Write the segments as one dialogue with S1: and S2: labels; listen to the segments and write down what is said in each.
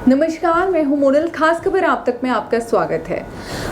S1: नमस्कार, मैं हूं मोनल। खास खबर आप तक में आपका स्वागत है।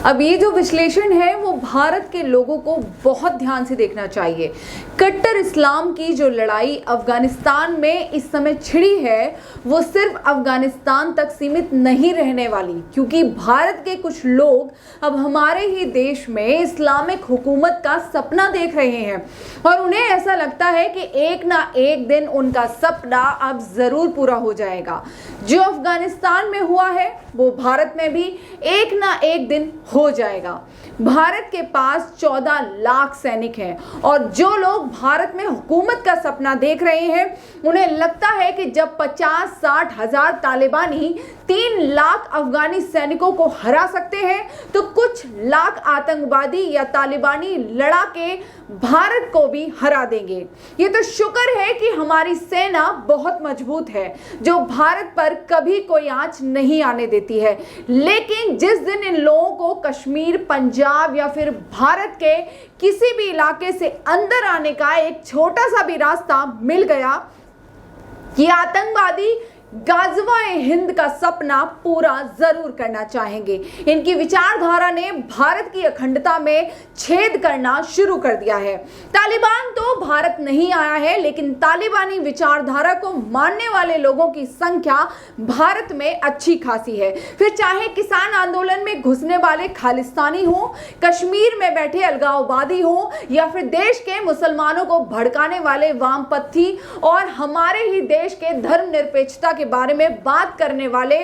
S1: अब ये जो विश्लेषण है वो भारत के लोगों को बहुत ध्यान से देखना चाहिए। कट्टर इस्लाम की जो लड़ाई अफगानिस्तान में इस समय छिड़ी है वो सिर्फ अफगानिस्तान तक सीमित नहीं रहने वाली, क्योंकि भारत के कुछ लोग अब हमारे ही देश में इस्लामिक हुकूमत का सपना देख रहे हैं और उन्हें ऐसा लगता है कि एक ना एक दिन उनका सपना अब जरूर पूरा हो जाएगा। जो अफगानिस्तान में हुआ है वो भारत में भी एक ना एक दिन हो जाएगा। भारत के पास 14 लाख सैनिक हैं और जो लोग भारत में हुकूमत का सपना देख रहे हैं उन्हें लगता है कि जब 50-60 हजार तालिबानी 3 लाख अफगानी सैनिकों को हरा सकते हैं तो कुछ लाख आतंकवादी या तालिबानी लड़ा के भारत को भी हरा देंगे। ये तो शुक्र है कि हमारी सेना बहुत मजबूत है जो भारत पर कभी कोई आंच नहीं आने देती है, लेकिन जिस दिन इन लोगों को कश्मीर, पंजाब या फिर भारत के किसी भी इलाके से अंदर आने का एक छोटा सा भी रास्ता मिल गया, ये आतंकवादी गाज़वाए हिंद का सपना पूरा जरूर करना चाहेंगे। इनकी विचारधारा ने भारत की अखंडता में छेद करना शुरू कर दिया है। तालिबान तो भारत नहीं आया है, लेकिन तालिबानी विचारधारा को मानने वाले लोगों की संख्या भारत में अच्छी खासी है। फिर चाहे किसान आंदोलन में घुसने वाले खालिस्तानी हो, कश्मीर में बैठे अलगाववादी हो या फिर देश के मुसलमानों को भड़काने वाले वामपंथी और हमारे ही देश के धर्मनिरपेक्षता के बारे में बात करने वाले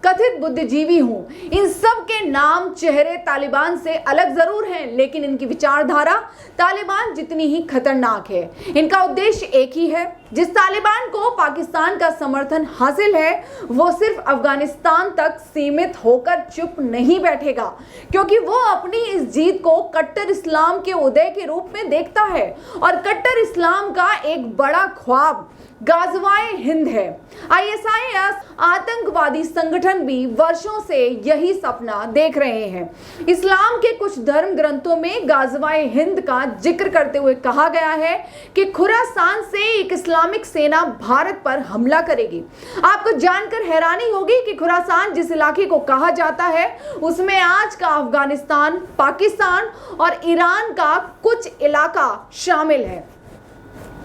S1: कथित बुद्धिजीवी हों, इन सब के नाम चेहरे तालिबान से अलग जरूर हैं, लेकिन इनकी विचारधारा तालिबान जितनी ही खतरनाक है। इनका उद्देश्य एक ही है। जिस तालिबान को पाकिस्तान का समर्थन हासिल है वो सिर्फ अफगानिस्तान तक सीमित होकर चुप नहीं बैठेगा, क्योंकि वो अपनी इस जीत को कट्टर इस्लाम के उदय के रूप में देखता है और कट्टर इस्लाम का एक बड़ा ख्वाब गाज़वाए हिंद है। ISIS आतंकवादी संगठन भी वर्षों से यही सपना देख रहे हैं। इस्लाम के कुछ धर्म ग्रंथों में गाज़वाए हिंद का जिक्र करते हुए कहा गया है कि खुरासान से एक इस्लामिक सेना भारत पर हमला करेगी। आपको जानकर हैरानी होगी कि खुरासान जिस इलाके को कहा जाता है उसमें आज का अफगानिस्तान, पाकिस्तान और ईरान का कुछ इलाका शामिल है।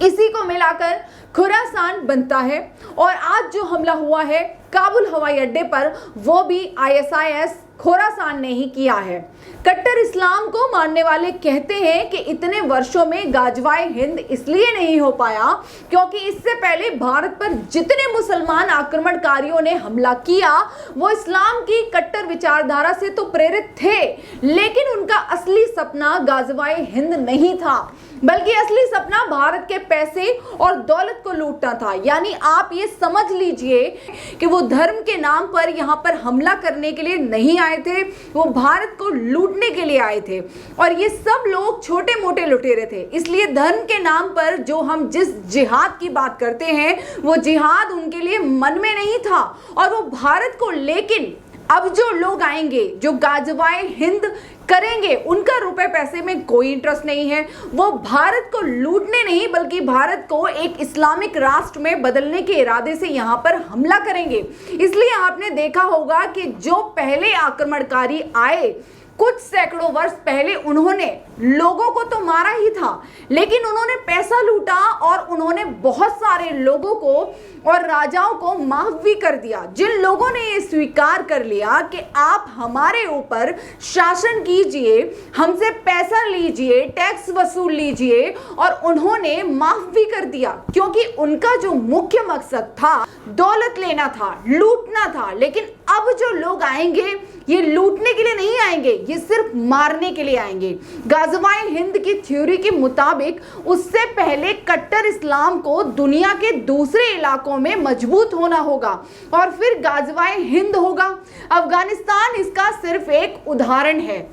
S1: इसी को मिलाकर खुरासान बनता है और आज जो हमला हुआ है काबुल हवाई अड्डे पर वो भी ISIS खुरासान ने ही किया है। कट्टर इस्लाम को मानने वाले कहते हैं कि इतने वर्षों में गाज़वाए हिंद इसलिए नहीं हो पाया क्योंकि इससे पहले भारत पर जितने मुसलमान आक्रमणकारियों ने हमला किया वो इस्लाम की कट्टर विचारधारा से तो प्रेरित थे, लेकिन उनका असली सपना गाज़वाए हिंद नहीं था, बल्कि असली सपना भारत के पैसे और दौलत को लूटना था। यानी आप ये समझ लीजिए कि वो धर्म के नाम पर यहाँ पर हमला करने के लिए नहीं आए थे, वो भारत को लूटने के लिए आए थे। और ये सब लोग छोटे मोटे लुटेरे थे, इसलिए धर्म के नाम पर जो हम जिस जिहाद की बात करते हैं वो जिहाद उनके लिए मन में नहीं था और वो भारत को, लेकिन अब जो लोग आएंगे जो गाज़वाए हिंद करेंगे उनका रुपए पैसे में कोई इंटरेस्ट नहीं है। वो भारत को लूटने नहीं बल्कि भारत को एक इस्लामिक राष्ट्र में बदलने के इरादे से यहाँ पर हमला करेंगे। इसलिए आपने देखा होगा कि जो पहले आक्रमणकारी आए कुछ सैकड़ों वर्ष पहले उन्होंने लोगों को तो मारा ही था, लेकिन उन्होंने पैसा लूटा और उन्होंने बहुत सारे लोगों को और राजाओं को माफ भी कर दिया। जिन लोगों ने ये स्वीकार कर लिया कि आप हमारे ऊपर शासन कीजिए, हमसे पैसा लीजिए, टैक्स वसूल लीजिए, और उन्होंने माफ भी कर दिया क्योंकि उनका जो मुख्य मकसद था दौलत लेना था, लूटना था। लेकिन अब जो लोग आएंगे ये लूटने के लिए नहीं आएंगे, ये सिर्फ मारने के लिए आएंगे। गाज़वाए हिंद की थ्योरी के मुताबिक उससे पहले कट्टर इस्लाम को दुनिया के दूसरे इलाकों में मजबूत होना होगा और फिर गाज़वाए हिंद होगा। अफगानिस्तान इसका सिर्फ एक उदाहरण है।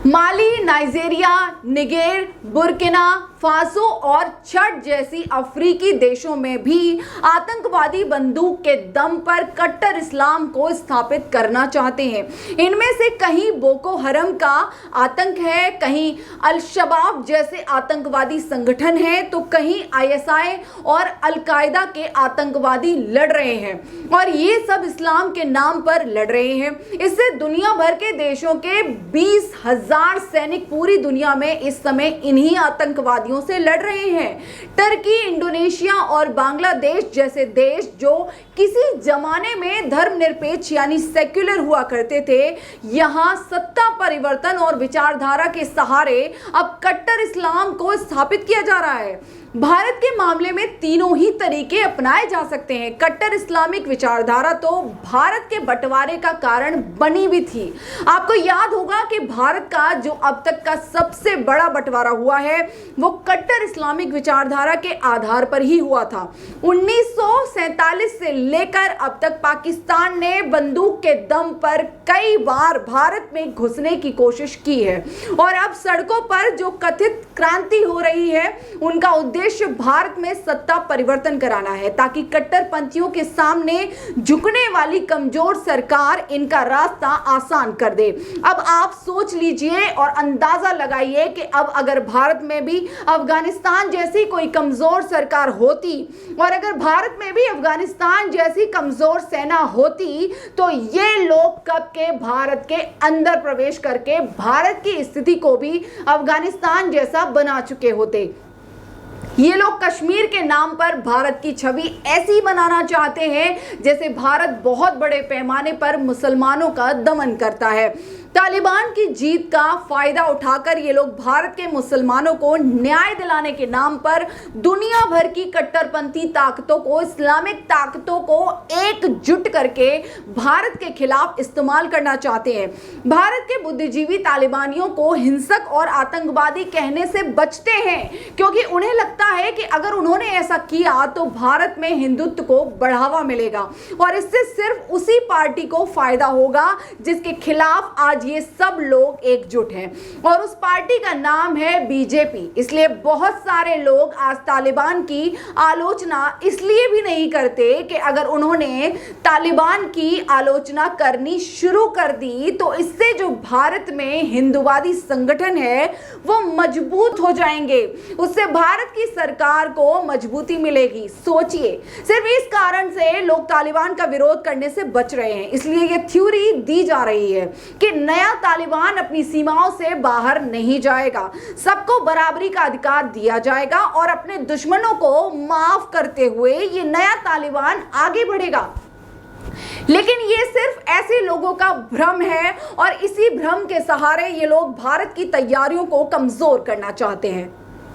S1: माली, नाइजीरिया, निगर, बुर्किना फासो और चड जैसी अफ्रीकी देशों में भी आतंकवादी बंदूक के दम पर कट्टर इस्लाम को स्थापित करना चाहते हैं। इनमें से कहीं बोको हरम का आतंक है, कहीं अल शबाब जैसे आतंकवादी संगठन है, तो कहीं आईएसआई और अल कायदा के आतंकवादी लड़ रहे हैं और ये सब इस्लाम के नाम पर लड़ रहे हैं। इससे दुनिया भर के देशों के 20,000 सैनिक पूरी दुनिया में इस समय इन्हीं आतंकवादियों से लड़ रहे हैं। टर्की, इंडोनेशिया और बांग्लादेश जैसे देश जो किसी जमाने में धर्मनिरपेक्ष यानी सेक्युलर हुआ करते थे, यहां सत्ता परिवर्तन और विचारधारा के सहारे अब कट्टर इस्लाम को स्थापित किया जा रहा है। भारत के मामले में तीनों ही तरीके अपनाए जा सकते हैं। कट्टर इस्लामिक विचारधारा तो भारत के बंटवारे का कारण बनी भी थी। आपको याद होगा कि भारत का जो अब तक का सबसे बड़ा बंटवारा हुआ है वो कट्टर इस्लामिक विचारधारा के आधार पर ही हुआ था। 1947 से लेकर अब तक पाकिस्तान ने बंदूक के दम पर कई बार भारत में घुसने की कोशिश की है और अब सड़कों पर जो कथित क्रांति हो रही है उनका उद्देश्य भारत में सत्ता परिवर्तन कराना है ताकि कट्टरपंथियों के सामने झुकने वाली कमजोर सरकार इनका रास्ता आसान कर दे। अब आप सोच लीजिए और अंदाजा लगाइए कि अब अगर भारत में भी अफगानिस्तान जैसी कोई कमजोर सरकार होती और अगर भारत में भी अफगानिस्तान जैसी कमजोर सेना होती तो ये लोग कब के भारत के अंदर प्रवेश करके भारत की स्थिति को भी अफगानिस्तान जैसा बना चुके होते। ये लोग कश्मीर के नाम पर भारत की छवि ऐसी बनाना चाहते हैं जैसे भारत बहुत बड़े पैमाने पर मुसलमानों का दमन करता है। तालिबान की जीत का फायदा उठाकर ये लोग भारत के मुसलमानों को न्याय दिलाने के नाम पर दुनिया भर की कट्टरपंथी ताकतों को, इस्लामिक ताकतों को एकजुट करके भारत के खिलाफ इस्तेमाल करना चाहते हैं। भारत के बुद्धिजीवी तालिबानियों को हिंसक और आतंकवादी कहने से बचते हैं क्योंकि उन्हें लगता है कि अगर उन्होंने ऐसा किया तो भारत में हिंदुत्व को बढ़ावा मिलेगा और इससे सिर्फ उसी पार्टी को फायदा होगा जिसके खिलाफ आज ये सब लोग एकजुट हैं और उस पार्टी का नाम है बीजेपी। इसलिए बहुत सारे लोग आज तालिबान की आलोचना इसलिए भी नहीं करते कि अगर उन्होंने तालिबान की आलोचना करनी शुरू कर दी तो इससे जो भारत में हिंदुवादी संगठन है वो मजबूत हो जाएंगे, उससे भारत की सरकार को मजबूती मिलेगी। सोचिए, सिर्फ इस कारण से लोग तालिबान का विरोध करने से बच रहे हैं। इसलिए ये थ्योरी दी जा रही है कि नया तालिबान अपनी सीमाओं से बाहर नहीं जाएगा, सबको बराबरी का अधिकार दिया जाएगा और अपने दुश्मनों को माफ करते हुए ये नया तालिबान आगे बढ़ेगा। लेकिन ये सिर्फ ऐसे लोगों का भ्रम है और इसी भ्रम के सहारे ये लोग भारत की तैयारियों को कमजोर करना चाहते हैं।